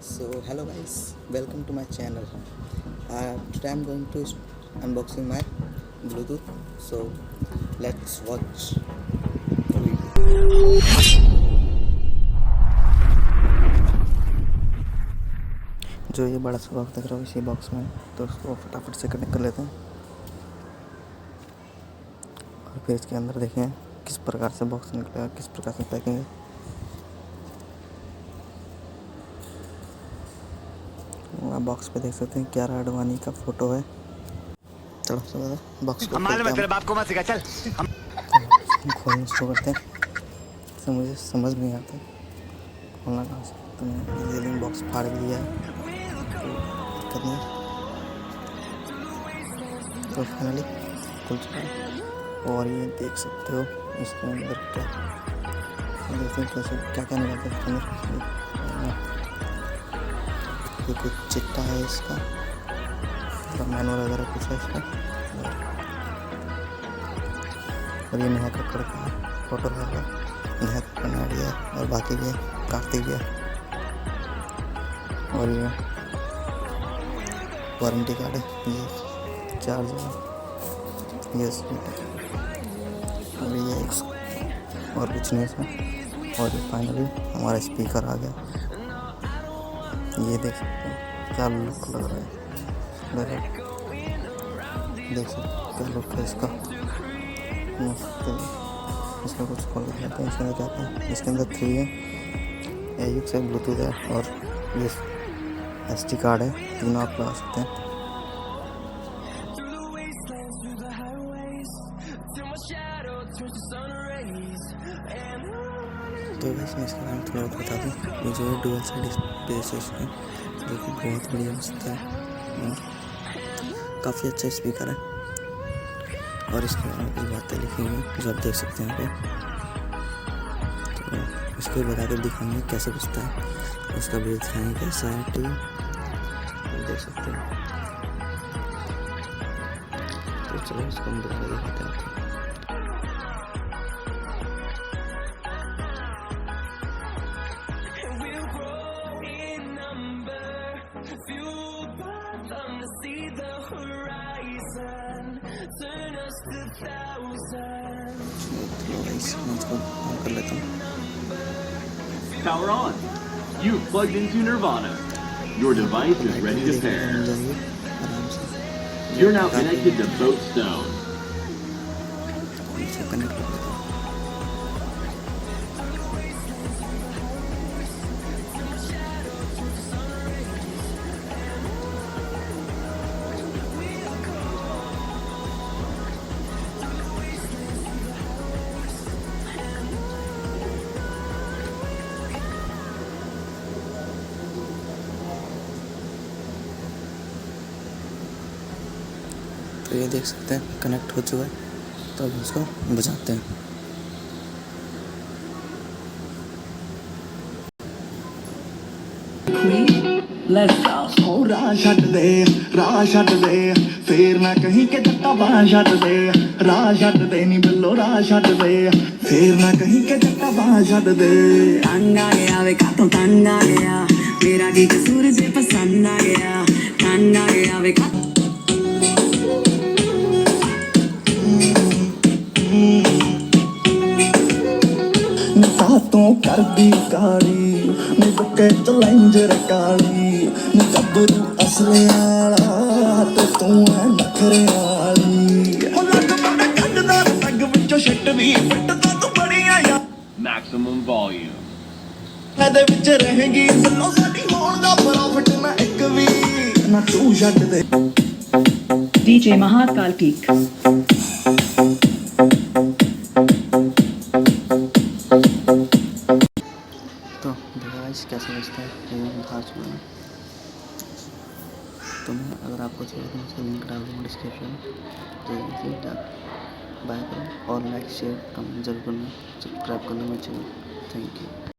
So hello guys, welcome to my channel. Today I'm going to unboxing my Bluetooth. So let's watch the video. जो ये बड़ा सा box दिख रहा है इसी बॉक्स में, तो उसको फटाफट से कनेक्ट कर लेते हैं। और फिर इसके अंदर देखें किस प्रकार से बॉक्स निकलेगा, किस प्रकार से पैकिंग है। बॉक्स पे देख सकते हैं कियारा आडवाणी का फोटो है। चलो चलो बॉक्स को खोलते हैं। बाप को मत सिखा, चल हम खोलना शुरू करते हैं। तो मुझे समझ नहीं आता खोलना कहाँ से, तो मैंने ये बॉक्स फाड़ भी दिया है, तो दिक्कत नहीं। तो फाइनली खुल चुका है और ये देख सकते हो इसके अंदर क्या देखते हैं कैसे क्या क्या निकलता है इसके अंदर। ये कुछ चिट्टा है इसका, मतलब मैनुअल वगैरह कुछ है इसका। और ये नेहा कक्कड़ का फोटो लगा, नेहा कक्कड़ ने दिया और बाकी भी कार्तिक भी है। और ये वारंटी कार्ड है, ये चार्जर है, ये और ये और कुछ नहीं इसमें। और ये फाइनली हमारा स्पीकर आ गया। ये देख सकते हैं क्या लुक लग रहा है, देख सकते हैं क्या लुक है इसका, मस्त है। इसका कुछ खोल के हैं इसके अंदर क्या है। इसके अंदर 3 है, AUX है, ब्लूटूथ है और ये SD कार्ड है। तीनों आप लगा सकते हैं। तो वैसे इसके बारे में थोड़ा बहुत बता दूँ। ये जो है डुअल साइड स्पेस है इसमें, जो कि बहुत बढ़िया मस्त है और काफ़ी अच्छा स्पीकर है। और इसके बारे में कुछ बातें लिखी हुई जो आप देख सकते हैं यहाँ पे। तो इसको बता कर दिखाएंगे कैसे बजता है, उसका भी दिखाएंगे कैसा है टी देख सकते हैं। तो चलो इसको हम बता दिखाते हैं आपको। कर लेता हूँ। Power on. You've plugged into Nirvana. Your device is ready to pair. You're now connected to Boat Stone. तो ये देख सकते हैं कनेक्ट हो चुका है, तो अब इसको बजाते हैं। राह छट दे फिर ना कहीं के जट्टा बाह छट दे, राह छट दे नी बिल्लो राह छट दे, फिर ना कहीं के जट्टा बाह छट दे। तंग आ गया वे कातों तंग आ गया, मेरा की कसूर से पसंद आ गया, तंग आ गया वे तू कर दी काली बुके चलेंजर काली जबरू असले आला तो तू है नखरे आली लग बड़ा कड्डदा रग विचों शिट भी फिटदा तू बड़िया या Maximum volume. ਇਹਦੇ ਵਿੱਚ ਰਹੇਗੀ ਬਿੱਲੋ ਸਾਡੀ ਹੋਣ ਦਾ ਪ੍ਰੋਫਿਟ ਨਾ ਇੱਕ ਵੀ ਨਾ ਤੂੰ ਛੱਡ ਦੇ। DJ Mahakal Peak. तो डिवाइस कैसे बजता है ये बता चुका है। तो मैं अगर आपको चाहिए तो उसका लिंक डाल दूँगा डिस्क्रिप्शन में, तो बाय करो और लाइक शेयर कमेंट जरूर करना, सब्सक्राइब करना मेरे चैनल। Thank you.